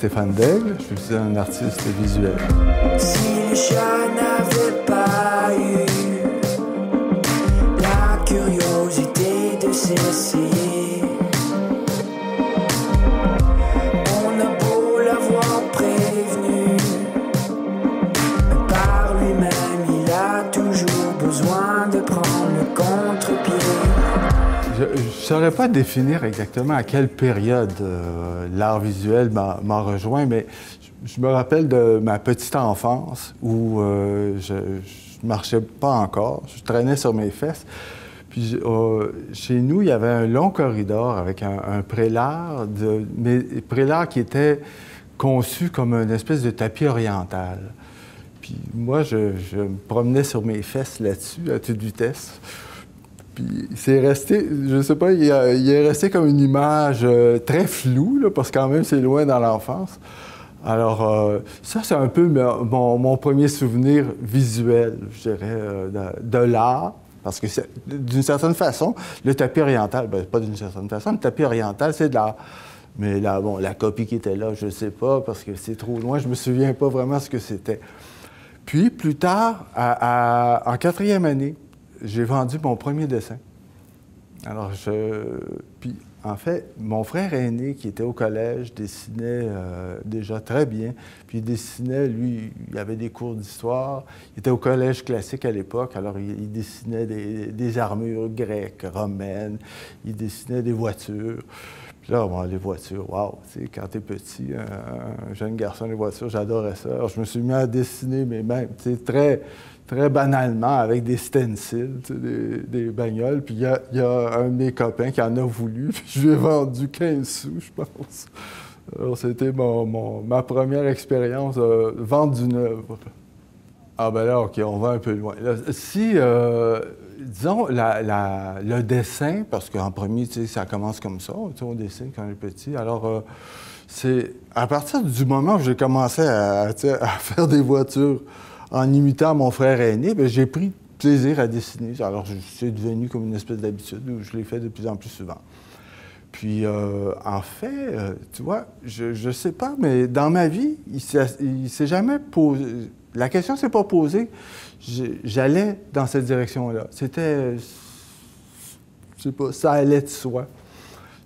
Stéphane Daigle, je suis un artiste visuel. Si le chat n'avait pas eu la curiosité de s'essayer, on a beau l'avoir prévenu, mais par lui-même, il a toujours besoin de prendre le contre-pied. Je ne saurais pas définir exactement à quelle période l'art visuel m'a rejoint, mais je me rappelle de ma petite enfance où je ne marchais pas encore, je traînais sur mes fesses. Puis chez nous, il y avait un long corridor avec un prélat, mais prélat qui était conçu comme une espèce de tapis oriental. Puis moi, je me promenais sur mes fesses là-dessus à toute vitesse. Puis c'est resté, je sais pas, il est resté comme une image très floue, là, parce que quand même, c'est loin dans l'enfance. Alors, ça, c'est un peu mon premier souvenir visuel, je dirais, de l'art. Parce que d'une certaine façon, le tapis oriental, bien, pas d'une certaine façon, le tapis oriental, c'est de l'art. Mais là, bon, la copie qui était là, je ne sais pas, parce que c'est trop loin, je me souviens pas vraiment ce que c'était. Puis, plus tard, en 4e année, j'ai vendu mon premier dessin. Alors, puis, en fait, mon frère aîné, qui était au collège, dessinait déjà très bien. Puis, il dessinait, lui, il avait des cours d'histoire. Il était au collège classique à l'époque, alors il dessinait des armures grecques, romaines. Il dessinait des voitures. Puis là, bon, les voitures, wow! Tu sais, quand t'es petit, un jeune garçon, les voitures, j'adorais ça. Alors, je me suis mis à dessiner, mais même, tu sais, très banalement, avec des stencils, tu sais, des bagnoles. Puis il y a un de mes copains qui en a voulu, puis je lui ai vendu 15 sous, je pense. Alors, c'était ma première expérience, vendre d'une œuvre. Ah ben là, OK, on va un peu loin. Là, si, disons, le dessin, parce qu'en premier, tu sais, ça commence comme ça, tu sais, on dessine quand on est petit. Alors, c'est à partir du moment où j'ai commencé à faire des voitures, en imitant mon frère aîné, bien, j'ai pris plaisir à dessiner. Alors, c'est devenu comme une espèce d'habitude où je l'ai fait de plus en plus souvent. Puis, en fait, tu vois, je sais pas, mais dans ma vie, il s'est jamais posé... La question s'est pas posée. J'allais dans cette direction-là. C'était... Je sais pas, ça allait de soi.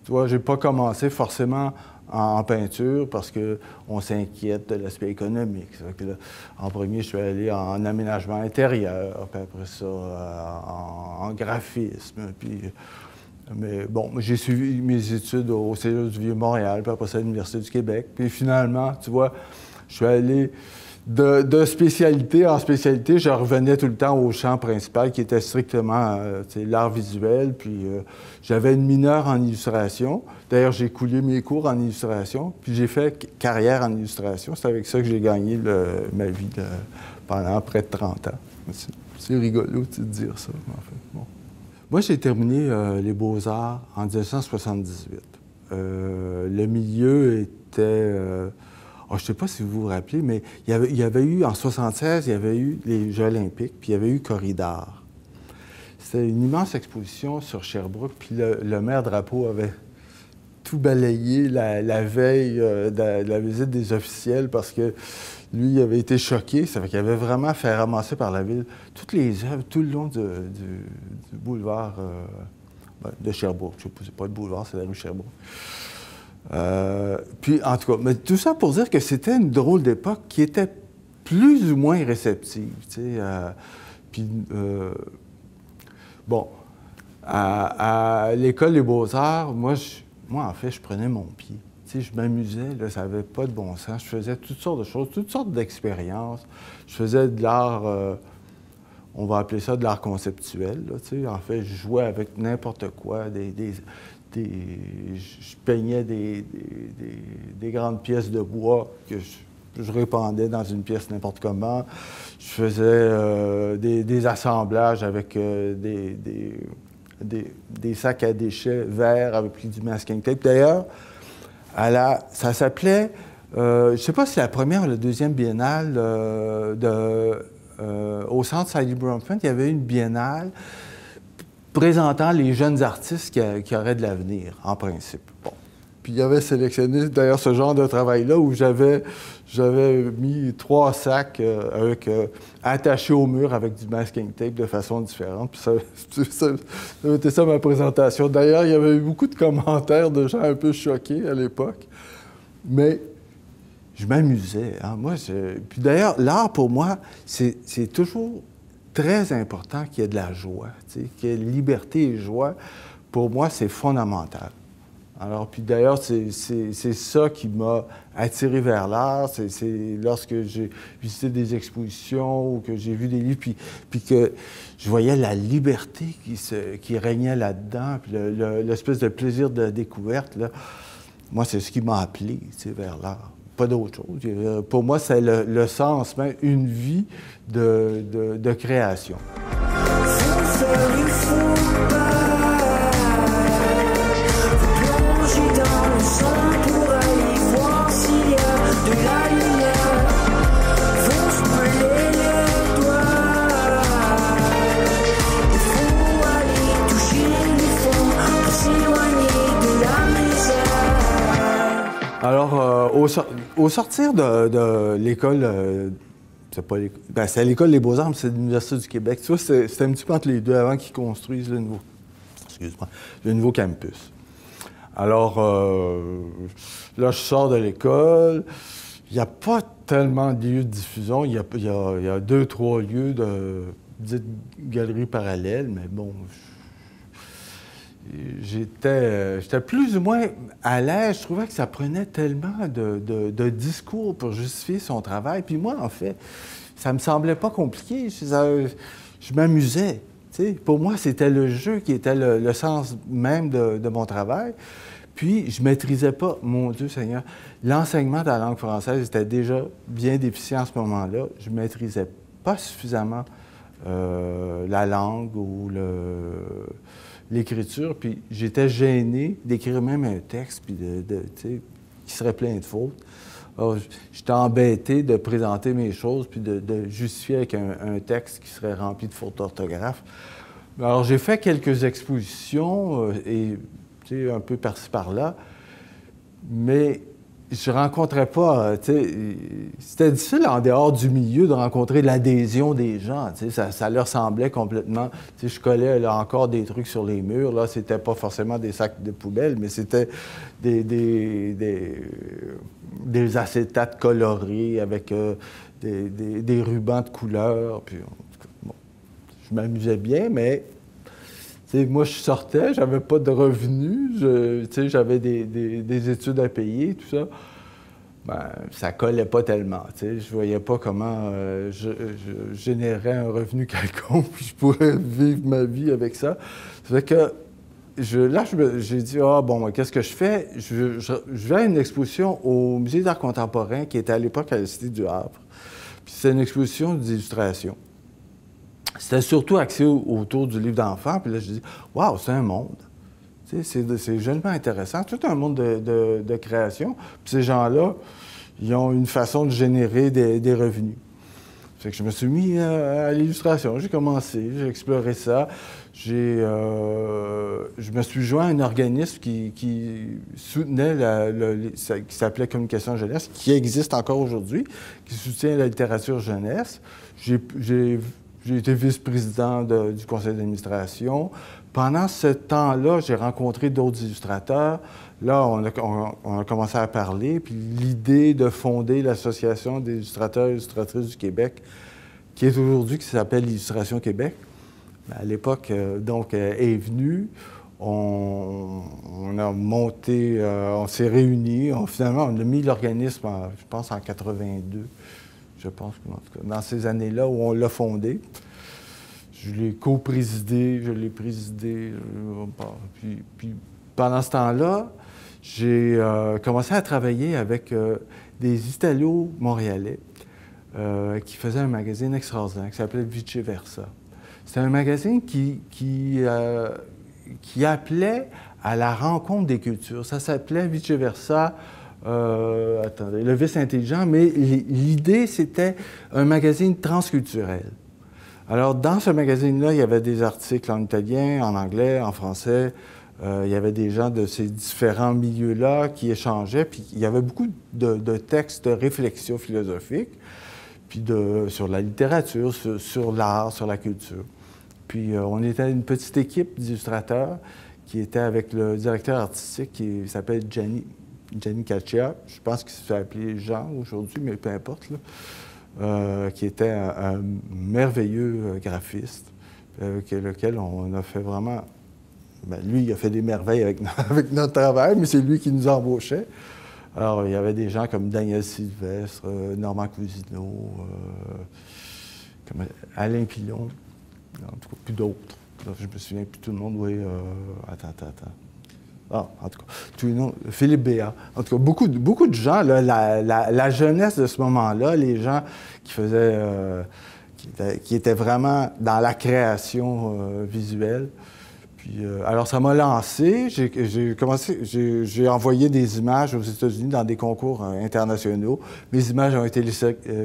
Tu vois, j'ai pas commencé forcément en peinture parce qu'on s'inquiète de l'aspect économique. Que là, en premier, je suis allé en aménagement intérieur, puis après ça, en graphisme. Puis, mais bon, j'ai suivi mes études au Cégep du Vieux-Montréal, puis après ça, à l'Université du Québec. Puis finalement, tu vois, je suis allé de spécialité en spécialité. Je revenais tout le temps au champ principal qui était strictement l'art visuel. Puis j'avais une mineure en illustration. D'ailleurs, j'ai coulé mes cours en illustration. Puis j'ai fait carrière en illustration. C'est avec ça que j'ai gagné ma vie pendant près de 30 ans. C'est rigolo de dire ça, en fait. Bon. Moi, j'ai terminé les Beaux-Arts en 1978. Le milieu était... je ne sais pas si vous vous rappelez, mais il y avait eu, en 1976, il y avait eu les Jeux olympiques, puis il y avait eu Corridor. C'était une immense exposition sur Sherbrooke, puis le maire Drapeau avait tout balayé la veille de la visite des officiels parce que lui, il avait été choqué. Ça fait qu'il avait vraiment fait ramasser par la ville toutes les œuvres tout le long du boulevard de Sherbrooke. Je sais pas, c'est pas le boulevard, c'est la rue Sherbrooke. Puis, en tout cas, mais tout ça pour dire que c'était une drôle d'époque qui était plus ou moins réceptive, tu sais. Puis, bon, à l'École des Beaux-Arts, moi, en fait, je prenais mon pied. Tu sais, je m'amusais, là, ça n'avait pas de bon sens. Je faisais toutes sortes de choses, toutes sortes d'expériences. Je faisais de l'art, on va appeler ça de l'art conceptuel, là, tu sais. En fait, je jouais avec n'importe quoi, je peignais des grandes pièces de bois que je répandais dans une pièce n'importe comment. Je faisais des assemblages avec des sacs à déchets verts avec du masking tape. D'ailleurs, ça s'appelait, je ne sais pas si c'est la première ou la deuxième biennale au Centre Sally Bronfman, il y avait une biennale présentant les jeunes artistes qui auraient de l'avenir, en principe. Bon. Puis il avait sélectionné d'ailleurs ce genre de travail-là où j'avais mis 3 sacs attachés au mur avec du masking tape de façon différente. Puis ça avait été ça ma présentation. D'ailleurs, il y avait eu beaucoup de commentaires de gens un peu choqués à l'époque. Mais je m'amusais. Hein. Puis d'ailleurs, l'art, pour moi, c'est toujours très important qu'il y ait de la joie, qu'il y ait liberté et joie. Pour moi, c'est fondamental. Alors, puis d'ailleurs, c'est ça qui m'a attiré vers l'art. C'est lorsque j'ai visité des expositions ou que j'ai vu des livres, puis que je voyais la liberté qui régnait là-dedans, puis l'espèce de plaisir de découverte, là. Moi, c'est ce qui m'a appelé vers l'art. Pas d'autre chose. Pour moi, c'est le sens même, une vie de création. Alors, au sortir de l'école, c'est à l'École des Beaux-Arts, mais c'est l'Université du Québec. Tu vois, c'était un petit peu entre les deux avant qu'ils construisent le nouveau campus. Alors, là, je sors de l'école. Il n'y a pas tellement de lieux de diffusion. Il y a 2, 3 lieux de dites galeries parallèles, mais bon, j'étais plus ou moins à l'aise. Je trouvais que ça prenait tellement de discours pour justifier son travail. Puis moi, en fait, ça me semblait pas compliqué. Je m'amusais. T'sais. Pour moi, c'était le jeu qui était le sens même de mon travail. Puis, je ne maîtrisais pas, mon Dieu Seigneur, l'enseignement de la langue française était déjà bien déficient à ce moment-là. Je ne maîtrisais pas suffisamment la langue ou l'écriture, puis j'étais gêné d'écrire même un texte puis qui serait plein de fautes. Alors, j'étais embêté de présenter mes choses puis de justifier avec un texte qui serait rempli de fautes d'orthographe. Alors, j'ai fait quelques expositions un peu par-ci par-là, mais je rencontrais pas, c'était difficile en dehors du milieu de rencontrer l'adhésion des gens, ça leur semblait complètement, je collais là, encore des trucs sur les murs, là, c'était pas forcément des sacs de poubelle, mais c'était des acétates colorés avec des rubans de couleur, puis bon, je m'amusais bien, mais moi, je sortais, j'avais pas de revenus, j'avais des études à payer, tout ça. Ben, ça collait pas tellement. Je voyais pas comment je générais un revenu quelconque, puis je pourrais vivre ma vie avec ça. Ça fait que j'ai dit, qu'est-ce que je fais? Je vais à une exposition au Musée d'art contemporain qui était à l'époque à la Cité du Havre. Puis c'est une exposition d'illustration. C'était surtout axé autour du livre d'enfant. Puis là, je dis, waouh, c'est un monde. C'est jeunement intéressant. Tout un monde de création. Puis ces gens-là, ils ont une façon de générer des revenus. Fait que je me suis mis à l'illustration. J'ai commencé, j'ai exploré ça. Je me suis joint à un organisme qui soutenait qui s'appelait Communication Jeunesse, qui existe encore aujourd'hui, qui soutient la littérature jeunesse. J'ai été vice-président du conseil d'administration. Pendant ce temps-là, j'ai rencontré d'autres illustrateurs. Là, on a commencé à parler. Puis l'idée de fonder l'Association des illustrateurs et illustratrices du Québec, qui est aujourd'hui, qui s'appelle l'Illustration Québec, à l'époque, est venue. On a monté, on s'est réunis. Finalement, on a mis l'organisme, je pense, en 82. Je pense que, en tout cas, dans ces années-là où on l'a fondé. Je l'ai co-présidé, je l'ai présidé. Puis pendant ce temps-là, j'ai commencé à travailler avec des Italo-Montréalais qui faisaient un magazine extraordinaire qui s'appelait Vice Versa. C'était un magazine qui appelait à la rencontre des cultures. Ça s'appelait Vice Versa. Le vice intelligent, mais l'idée, c'était un magazine transculturel. Alors, dans ce magazine-là, il y avait des articles en italien, en anglais, en français, Il y avait des gens de ces différents milieux-là qui échangeaient, puis il y avait beaucoup de textes de réflexion philosophique, puis sur la littérature, sur l'art, sur la culture. Puis on était une petite équipe d'illustrateurs qui était avec le directeur artistique qui s'appelle Gianni Caccia. Je pense qu'il se fait appeler Jean aujourd'hui, mais peu importe, là. Qui était un merveilleux graphiste, avec lequel on a fait vraiment... Bien, lui, il a fait des merveilles avec notre travail, mais c'est lui qui nous embauchait. Alors, il y avait des gens comme Daniel Sylvestre, Normand Cousineau, comme Alain Pilon, en tout cas, plus d'autres. Je me souviens plus tout le monde, oui. Attends. Ah, en tout cas, tous les noms. Philippe Béat. En tout cas, beaucoup de gens, là, la jeunesse de ce moment-là, les gens qui faisaient... qui étaient vraiment dans la création visuelle. Puis, alors, ça m'a lancé. J'ai envoyé des images aux États-Unis dans des concours internationaux. Mes images ont été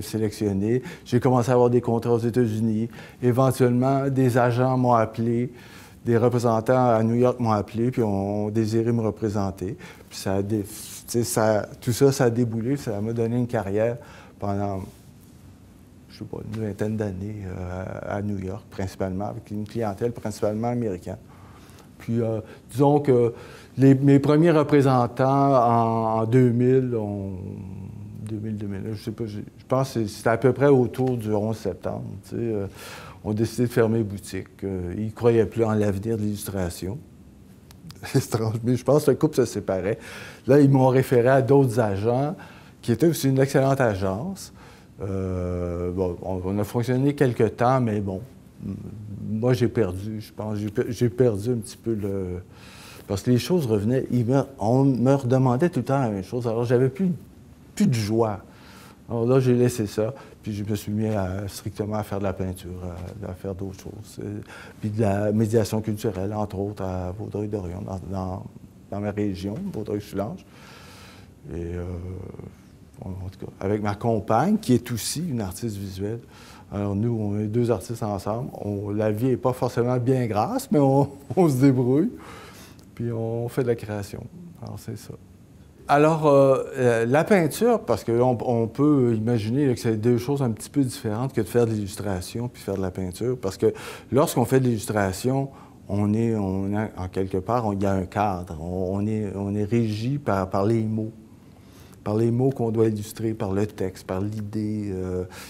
sélectionnées. J'ai commencé à avoir des contrats aux États-Unis. Éventuellement, des agents m'ont appelé, des représentants à New York m'ont appelé, puis ont désiré me représenter. Puis tout ça, ça a déboulé. Ça m'a donné une carrière pendant, je sais pas, une vingtaine d'années à New York, principalement, avec une clientèle principalement américaine. Puis, disons que mes premiers représentants en 2000, 2000, je sais pas, je pense que c'était à peu près autour du 11 septembre, tu sais, ont décidé de fermer boutique. Ils ne croyaient plus en l'avenir de l'illustration. C'est étrange, mais je pense que le couple se séparait. Là, ils m'ont référé à d'autres agents, qui étaient aussi une excellente agence. Bon, on a fonctionné quelque temps, mais bon, moi, j'ai perdu, je pense. J'ai perdu un petit peu le... Parce que les choses revenaient. On me redemandait tout le temps la même chose. Alors, j'avais plus de joie. Alors là, j'ai laissé ça. Puis je me suis mis strictement à faire de la peinture, à faire d'autres choses. Puis de la médiation culturelle, entre autres, à Vaudreuil-Dorion, dans ma région, Vaudreuil-Soulanges. Et en tout cas, avec ma compagne, qui est aussi une artiste visuelle. Alors, nous, on est deux artistes ensemble. La vie n'est pas forcément bien grasse, mais on se débrouille. Puis on fait de la création. Alors, c'est ça. Alors, la peinture, parce qu'on peut imaginer que c'est deux choses un petit peu différentes que de faire de l'illustration puis faire de la peinture. Parce que lorsqu'on fait de l'illustration, on a, en quelque part, il y a un cadre. On est régi par les mots. Par les mots qu'on doit illustrer, par le texte, par l'idée.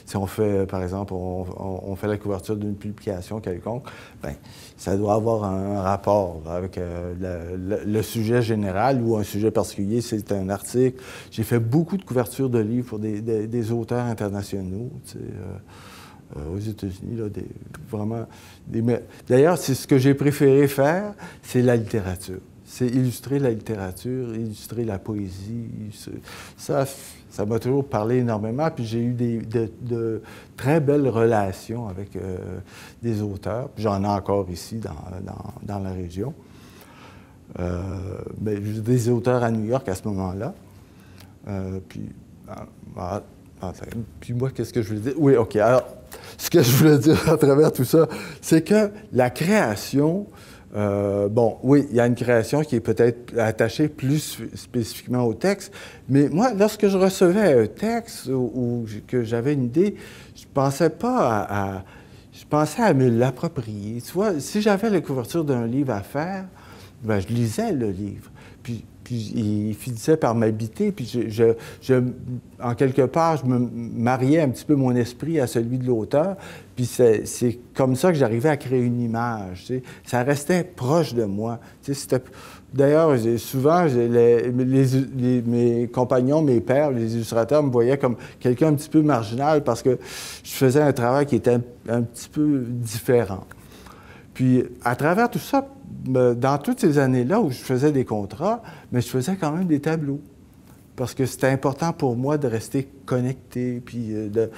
Si on fait, par exemple, on fait la couverture d'une publication quelconque, bien, ça doit avoir un rapport avec le sujet général ou un sujet particulier. C'est un article. J'ai fait beaucoup de couvertures de livres pour des auteurs internationaux, tu sais, aux États-Unis, là, vraiment... D'ailleurs, c'est ce que j'ai préféré faire, c'est la littérature. C'est illustrer la littérature, illustrer la poésie. Ça m'a toujours parlé énormément. Puis j'ai eu de très belles relations avec des auteurs. J'en ai encore ici, dans la région. Mais j'ai des auteurs à New York à ce moment-là. Puis moi, qu'est-ce que je voulais dire? Oui, OK. Alors, ce que je voulais dire à travers tout ça, c'est que la création... bon, oui, il y a une création qui est peut-être attachée plus spécifiquement au texte, mais moi, lorsque je recevais un texte ou que j'avais une idée, je pensais pas je pensais à me l'approprier. Tu vois, si j'avais la couverture d'un livre à faire, bien, je lisais le livre. Puis il finissait par m'habiter, puis en quelque part, je me mariais un petit peu mon esprit à celui de l'auteur, puis c'est comme ça que j'arrivais à créer une image, tu sais. Ça restait proche de moi. Tu sais, d'ailleurs, souvent, mes compagnons, mes pairs, les illustrateurs me voyaient comme quelqu'un un petit peu marginal parce que je faisais un travail qui était un petit peu différent. Puis, à travers tout ça, dans toutes ces années-là où je faisais des contrats, mais je faisais quand même des tableaux. Parce que c'était important pour moi de rester connecté, puis de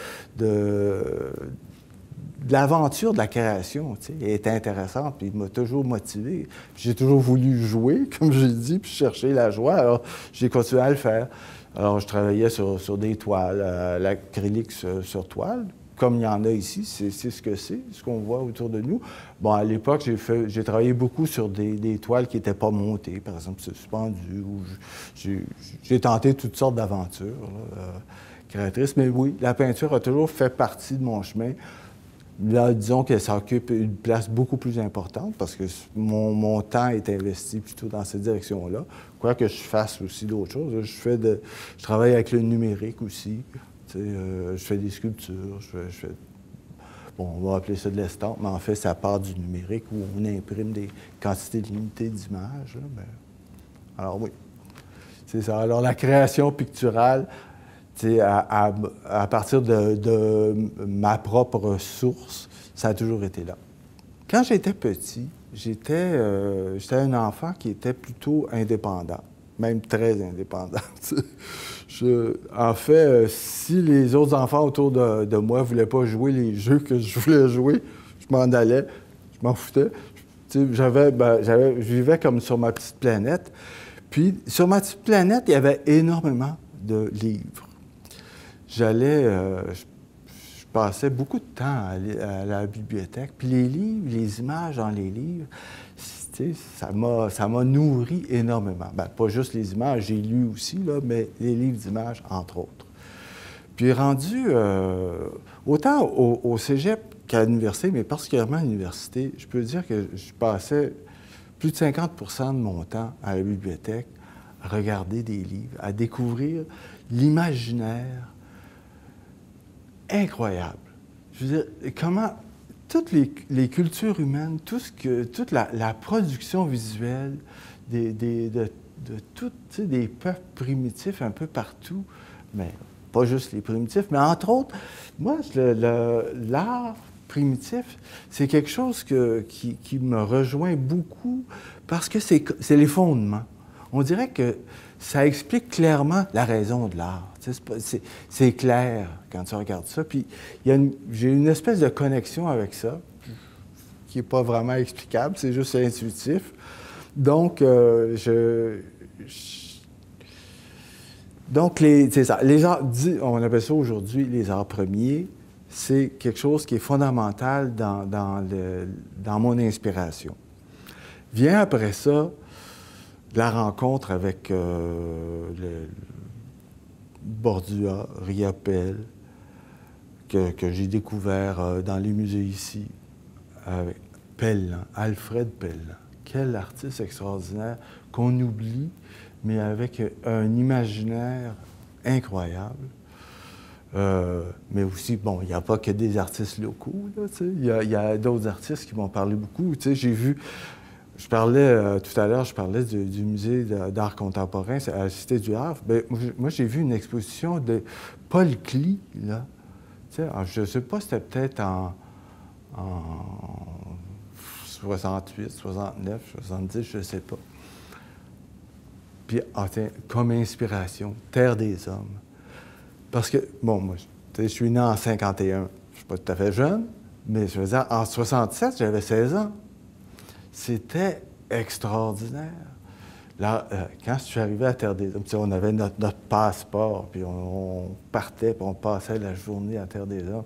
l'aventure de la création, tu sais, était intéressante, puis il m'a toujours motivé. J'ai toujours voulu jouer, comme j'ai dit, puis chercher la joie. Alors, j'ai continué à le faire. Alors, je travaillais sur des toiles, l'acrylique sur toile, comme il y en a ici, c'est ce qu'on voit autour de nous. Bon, à l'époque, j'ai travaillé beaucoup sur des toiles qui n'étaient pas montées, par exemple suspendues, ou j'ai tenté toutes sortes d'aventures créatrices. Mais oui, la peinture a toujours fait partie de mon chemin. Là, disons que ça occupe une place beaucoup plus importante parce que mon temps est investi plutôt dans cette direction-là. Quoique je fasse aussi d'autres choses. Je travaille avec le numérique aussi. Je fais des sculptures. Bon, on va appeler ça de l'estampe, mais en fait, ça part du numérique où on imprime des quantités limitées d'images. Alors oui, c'est ça. Alors la création picturale, à partir de ma propre source, ça a toujours été là. Quand j'étais petit, j'étais un enfant qui était plutôt indépendant, même très indépendant. En fait, si les autres enfants autour de moi ne voulaient pas jouer les jeux que je voulais jouer, je m'en allais, je m'en foutais. Je vivais comme sur ma petite planète. Puis, sur ma petite planète, il y avait énormément de livres. Je passais beaucoup de temps à la bibliothèque. Puis les livres, les images dans les livres, ça m'a nourri énormément. Bien, pas juste les images, j'ai lu aussi, là, mais les livres d'images, entre autres. Puis rendu autant au cégep qu'à l'université, mais particulièrement à l'université, je peux dire que je passais plus de 50 de mon temps à la bibliothèque à regarder des livres, à découvrir l'imaginaire incroyable. Je veux dire, comment toutes les cultures humaines, toute la production visuelle de des peuples primitifs un peu partout, mais pas juste les primitifs, mais entre autres, moi, l'art primitif, c'est quelque chose qui me rejoint beaucoup parce que c'est les fondements. On dirait que ça explique clairement la raison de l'art. C'est clair quand tu regardes ça. Puis j'ai une espèce de connexion avec ça qui n'est pas vraiment explicable, c'est juste intuitif. Donc, c'est ça. Les arts, on appelle ça aujourd'hui les arts premiers, c'est quelque chose qui est fondamental dans mon inspiration. Vient après ça la rencontre avec Bordua, Riopelle, que j'ai découvert dans les musées ici, avec Pellan, Alfred Pellan. Quel artiste extraordinaire qu'on oublie, mais avec un imaginaire incroyable. Mais aussi, bon, il n'y a pas que des artistes locaux, là, il y a d'autres artistes qui m'ont parlé beaucoup. J'ai vu, tout à l'heure, je parlais du musée d'art contemporain à la Cité du Havre. Bien, moi, j'ai vu une exposition de Paul Klee, là. Je ne sais pas, c'était peut-être en 68, 69, 70, je ne sais pas. Puis, comme inspiration, Terre des Hommes. Parce que, bon, moi, je suis né en 51. Je ne suis pas tout à fait jeune, mais je veux dire, en 67, j'avais 16 ans. C'était extraordinaire. Là, quand je suis arrivé à Terre des Hommes, on avait notre passeport, puis on partait, puis on passait la journée à Terre des Hommes.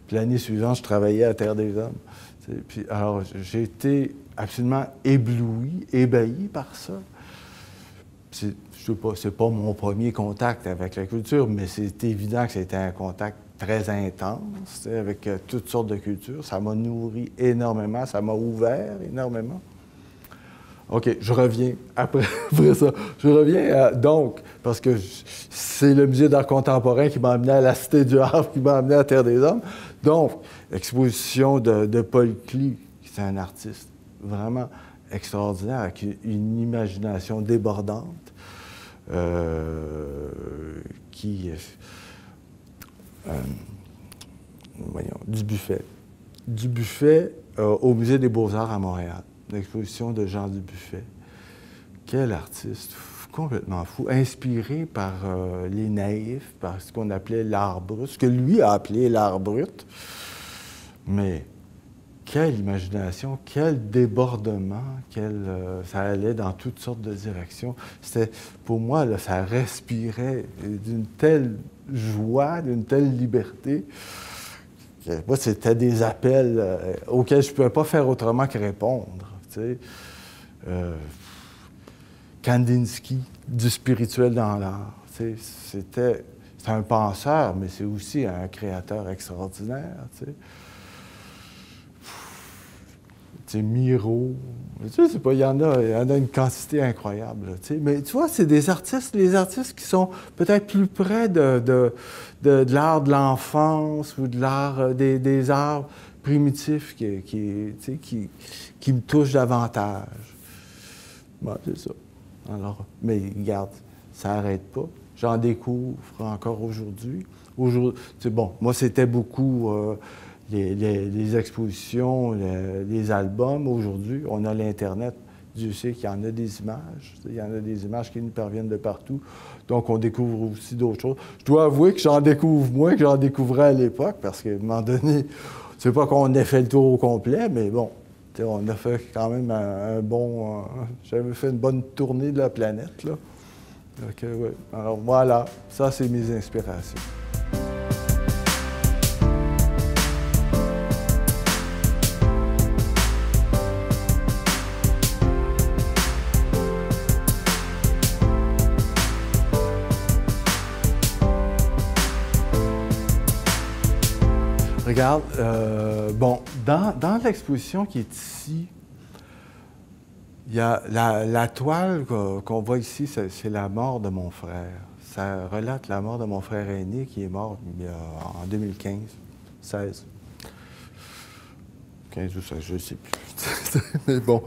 Puis l'année suivante, je travaillais à Terre des Hommes. Puis, alors, j'ai été absolument ébloui, ébahi par ça. Je sais pas, c'est pas mon premier contact avec la culture, mais c'est évident que c'était un contact très intense avec toutes sortes de cultures. Ça m'a nourri énormément, ça m'a ouvert énormément. OK, je reviens après ça. Je reviens donc, parce que c'est le musée d'art contemporain qui m'a amené à la Cité du Havre, qui m'a amené à Terre des Hommes. Donc, exposition de Paul Klee, qui est un artiste vraiment extraordinaire, avec une imagination débordante, du Buffet. Du Buffet au Musée des Beaux-Arts à Montréal. L'exposition de Jean Dubuffet. Quel artiste, complètement fou, inspiré par les naïfs, par ce qu'on appelait l'art brut, ce que lui a appelé l'art brut. Mais quelle imagination, quel débordement, ça allait dans toutes sortes de directions. C'était, pour moi, là, ça respirait d'une telle joie, d'une telle liberté. Moi, c'était des appels auxquels je ne pouvais pas faire autrement que répondre. Tu sais. Kandinsky, du spirituel dans l'art. Tu sais, c'est un penseur, mais c'est aussi un créateur extraordinaire. Tu sais, Miro. Tu sais, il y en a une quantité incroyable. Là, tu sais. Mais tu vois, c'est des artistes qui sont peut-être plus près de l'art de l'enfance ou de l'art des arts primitifs qui me touchent davantage. Bon, c'est ça. Alors, mais regarde, ça n'arrête pas. J'en découvre encore aujourd'hui. Bon, moi, c'était beaucoup les expositions, les albums. Aujourd'hui, on a l'Internet. Dieu sait qu'il y en a des images. Il y en a des images qui nous parviennent de partout. Donc, on découvre aussi d'autres choses. Je dois avouer que j'en découvre moins que j'en découvrais à l'époque, parce qu'à un moment donné, c'est pas qu'on ait fait le tour au complet, mais bon, on a fait quand même un bon... j'avais fait une bonne tournée de la planète, là. Donc, ouais. Alors, voilà, ça, c'est mes inspirations. Regarde, bon, dans l'exposition qui est ici, il y a la toile qu'on voit ici, c'est la mort de mon frère. Ça relate la mort de mon frère aîné qui est mort en 2015, 16. 15 ou 16, je ne sais plus. Mais bon,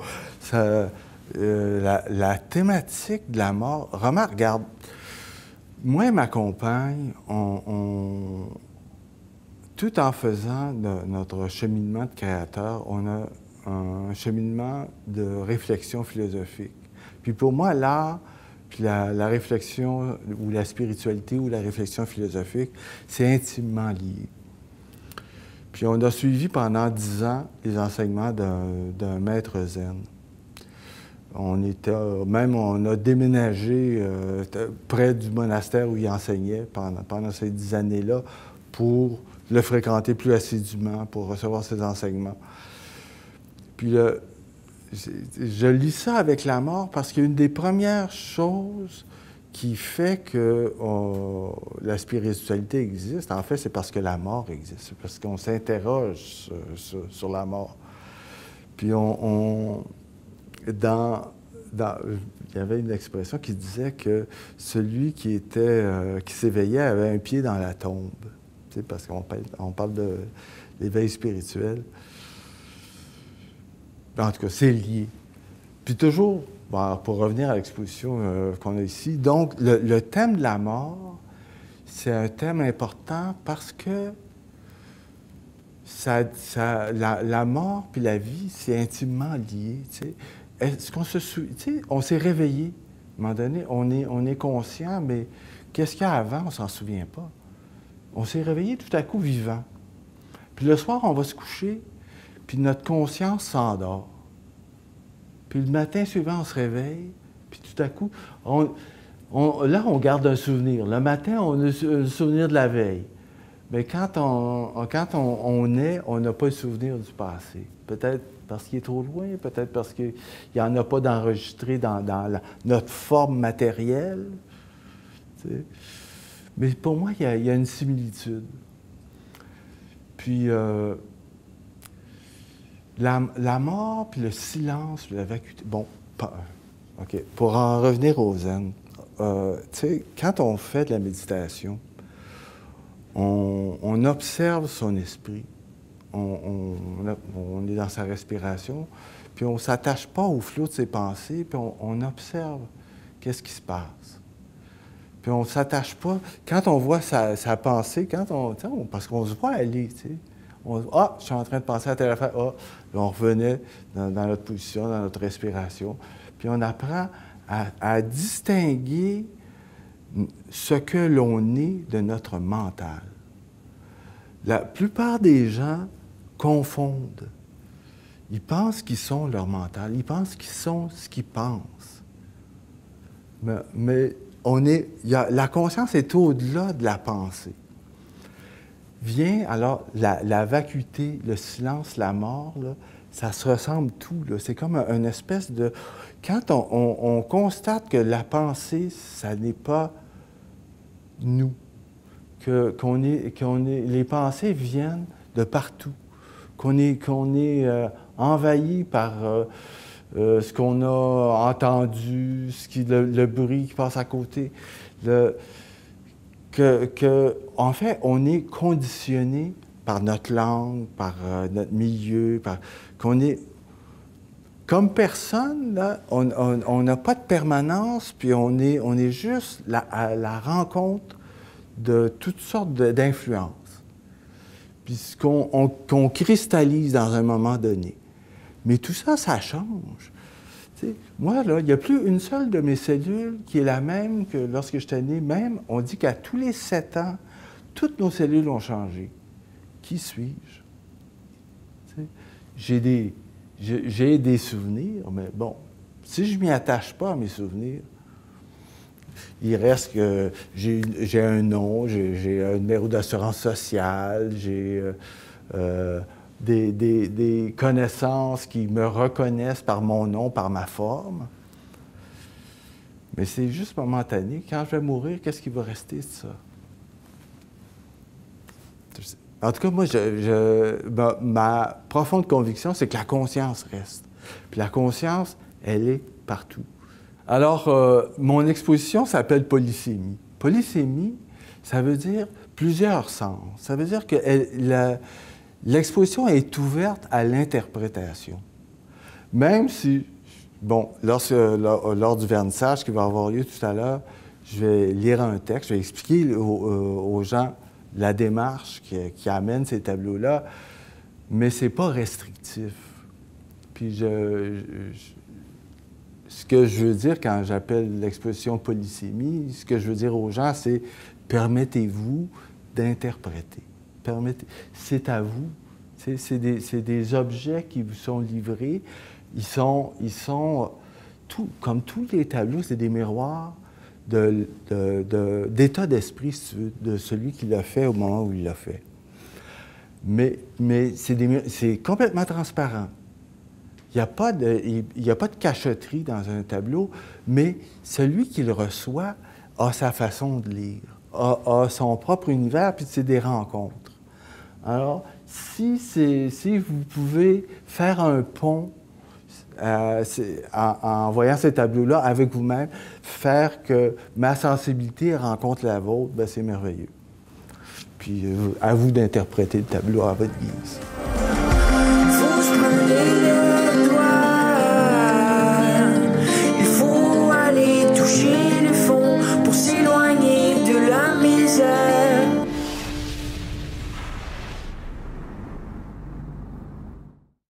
la thématique de la mort... Remarque, regarde, moi et ma compagne, tout en faisant notre cheminement de créateur, on a un cheminement de réflexion philosophique. Puis pour moi, l'art, puis la réflexion, ou la spiritualité, ou la réflexion philosophique, c'est intimement lié. Puis on a suivi pendant 10 ans les enseignements d'un maître zen. On a déménagé près du monastère où il enseignait pendant ces 10 années-là pour le fréquenter plus assidûment, pour recevoir ses enseignements. Puis je lis ça avec la mort parce qu'une des premières choses qui fait que la spiritualité existe, en fait, c'est parce que la mort existe. C'est parce qu'on s'interroge sur la mort. Puis il y avait une expression qui disait que celui qui s'éveillait avait un pied dans la tombe. Tu sais, parce qu'on parle de l'éveil spirituel. En tout cas, c'est lié. Puis toujours, bon, pour revenir à l'exposition qu'on a ici, donc le thème de la mort, c'est un thème important parce que la mort puis la vie, c'est intimement lié. Tu sais. Est-ce qu'on se souvient? Tu sais, on s'est réveillé. À un moment donné, on est conscient, mais qu'est-ce qu'il y a avant? On ne s'en souvient pas. On s'est réveillé tout à coup vivant. Puis le soir, on va se coucher, puis notre conscience s'endort. Puis le matin suivant, on se réveille, puis tout à coup, là, on garde un souvenir. Le matin, on a le souvenir de la veille. Mais quand on est, on n'a pas le souvenir du passé. Peut-être parce qu'il est trop loin, peut-être parce qu'il n'y en a pas d'enregistré dans notre forme matérielle. Tu sais. Mais pour moi, il y a une similitude. Puis, la mort, puis le silence, puis la vacuité. Bon, OK. Pour en revenir au zen, tu sais, quand on fait de la méditation, on observe son esprit. On est dans sa respiration, puis on ne s'attache pas au flot de ses pensées, puis on observe qu'est-ce qui se passe. Puis on ne s'attache pas. Quand on voit sa pensée, parce qu'on se voit aller, tu sais. Je suis en train de penser à telle affaire. On revenait dans notre position, dans notre respiration. Puis on apprend à distinguer ce que l'on est de notre mental. La plupart des gens confondent. Ils pensent qu'ils sont leur mental. Ils pensent qu'ils sont ce qu'ils pensent. Mais la conscience est au-delà de la pensée. vient, alors la vacuité, le silence, la mort, là, ça se ressemble tout. C'est comme une espèce de... Quand on constate que la pensée, ça n'est pas nous, les pensées viennent de partout, qu'on est envahi par ce qu'on a entendu, le bruit qui passe à côté, en fait, on est conditionné par notre langue, par notre milieu, qu'on est... Comme personne, là, on n'a pas de permanence, puis on est juste à la rencontre de toutes sortes d'influences, puis qu'on cristallise dans un moment donné. Mais tout ça, ça change. T'sais, moi, là, il n'y a plus une seule de mes cellules qui est la même que lorsque j'étais né. Même, on dit qu'à tous les 7 ans, toutes nos cellules ont changé. Qui suis-je? J'ai des souvenirs, mais bon, si je ne m'y attache pas à mes souvenirs, il reste que j'ai un nom, j'ai un numéro d'assurance sociale, j'ai des connaissances qui me reconnaissent par mon nom, par ma forme. Mais c'est juste momentané. Quand je vais mourir, qu'est-ce qui va rester de ça? En tout cas, moi, ma profonde conviction, c'est que la conscience reste. Puis la conscience, elle est partout. Alors, mon exposition s'appelle polysémie. Polysémie, ça veut dire plusieurs sens. Ça veut dire que l'exposition est ouverte à l'interprétation. Même si, bon, lors du vernissage qui va avoir lieu tout à l'heure, je vais lire un texte, je vais expliquer aux gens la démarche qui amène ces tableaux-là, mais ce n'est pas restrictif. Puis ce que je veux dire quand j'appelle l'exposition polysémie, ce que je veux dire aux gens, c'est permettez-vous d'interpréter. C'est à vous. C'est des objets qui vous sont livrés. Ils sont comme tous les tableaux, c'est des miroirs d'état d'esprit, si tu veux, de celui qui l'a fait au moment où il l'a fait. Mais c'est complètement transparent. Il n'y a pas de cachotterie dans un tableau, mais celui qui le reçoit a sa façon de lire, a son propre univers, puis c'est des rencontres. Alors, si vous pouvez faire un pont en voyant ces tableaux-là avec vous-même, faire que ma sensibilité rencontre la vôtre, bien, c'est merveilleux. Puis à vous d'interpréter le tableau à votre guise.